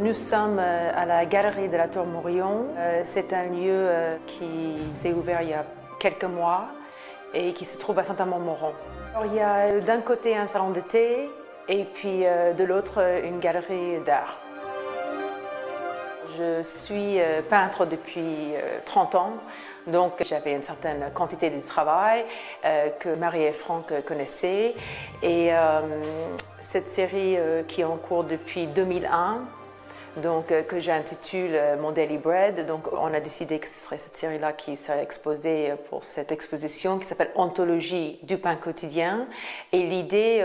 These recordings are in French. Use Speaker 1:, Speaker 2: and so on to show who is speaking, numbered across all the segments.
Speaker 1: Nous sommes à la Galerie de la Tour Morillon. C'est un lieu qui s'est ouvert il y a quelques mois et qui se trouve à Saint-Amand-Montrond. Il y a d'un côté un salon de thé et puis de l'autre une galerie d'art. Je suis peintre depuis 30 ans, donc j'avais une certaine quantité de travail que Marie et Franck connaissaient. Et cette série qui est en cours depuis 2001, donc, que j'intitule Mon Daily Bread. Donc, on a décidé que ce serait cette série-là qui serait exposée pour cette exposition qui s'appelle Anthologie du pain quotidien. Et l'idée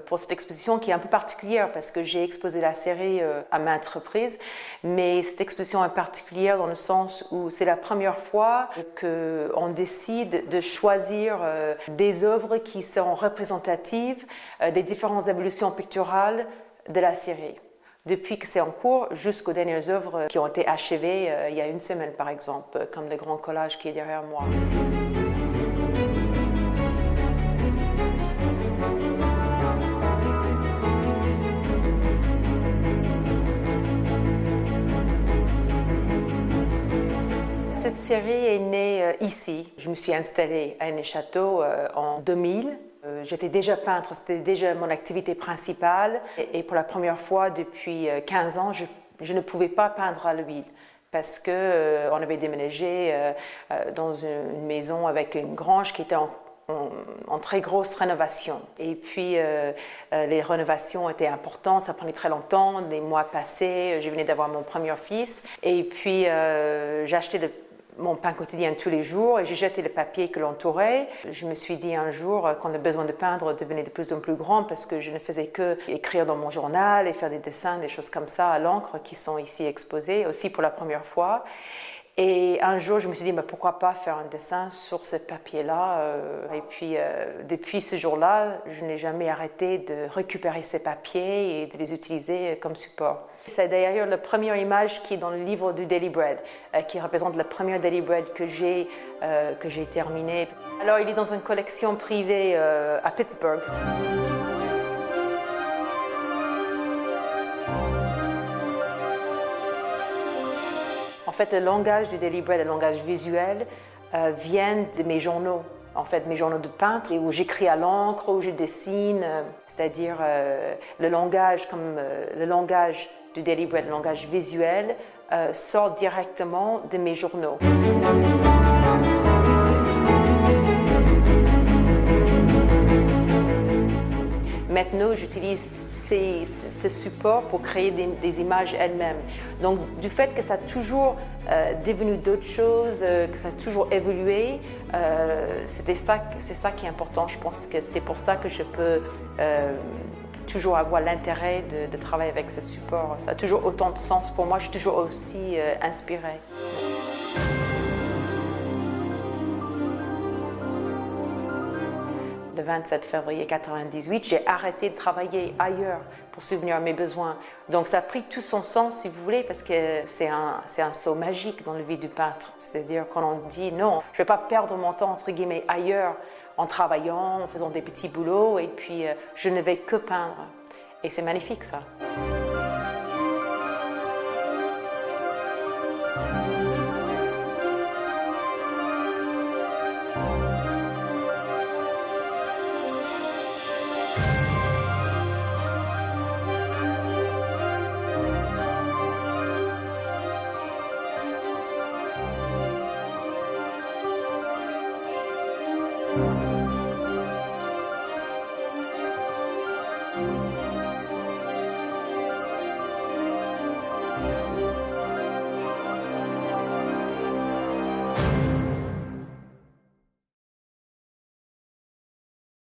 Speaker 1: pour cette exposition qui est un peu particulière parce que j'ai exposé la série à maintes reprises, mais cette exposition est particulière dans le sens où c'est la première fois qu'on décide de choisir des œuvres qui sont représentatives des différentes évolutions picturales de la série. Depuis que c'est en cours jusqu'aux dernières œuvres qui ont été achevées il y a une semaine par exemple, comme le grand collage qui est derrière moi. Cette série est née ici. Je me suis installée à Aisne-Château en 2000. J'étais déjà peintre, c'était déjà mon activité principale et pour la première fois depuis 15 ans, je ne pouvais pas peindre à l'huile parce qu'on avait déménagé dans une maison avec une grange qui était en très grosse rénovation. Et puis les rénovations étaient importantes, ça prenait très longtemps, des mois passés, je venais d'avoir mon premier fils et puis j'achetais mon pain quotidien tous les jours et j'ai jeté le papier que l'entourait. Je me suis dit un jour quand le besoin de peindre devenait de plus en plus grand parce que je ne faisais que écrire dans mon journal et faire des dessins, des choses comme ça à l'encre qui sont ici exposées aussi pour la première fois. Et un jour, je me suis dit, mais pourquoi pas faire un dessin sur ce papier-là Et puis, depuis ce jour-là, je n'ai jamais arrêté de récupérer ces papiers et de les utiliser comme support. C'est d'ailleurs la première image qui est dans le livre du Daily Bread, qui représente la première Daily Bread que j'ai terminée. Alors, il est dans une collection privée à Pittsburgh. En fait, le langage du Daily Bread, le langage visuel, vient de mes journaux. En fait, mes journaux de peintre, où j'écris à l'encre, où je dessine, c'est-à-dire le langage du Daily Bread, le langage visuel, sort directement de mes journaux. Maintenant, j'utilise ce support pour créer des images elles-mêmes. Donc, du fait que ça a toujours devenu d'autres choses, que ça a toujours évolué, c'est ça qui est important. Je pense que c'est pour ça que je peux toujours avoir l'intérêt de travailler avec ce support. Ça a toujours autant de sens pour moi, je suis toujours aussi inspirée. Le 27 février 1998, j'ai arrêté de travailler ailleurs pour subvenir à mes besoins. Donc ça a pris tout son sens, si vous voulez, parce que c'est un saut magique dans la vie du peintre. C'est-à-dire quand on dit non, je ne vais pas perdre mon temps, entre guillemets, ailleurs, en travaillant, en faisant des petits boulots, et puis je ne vais que peindre. Et c'est magnifique, ça.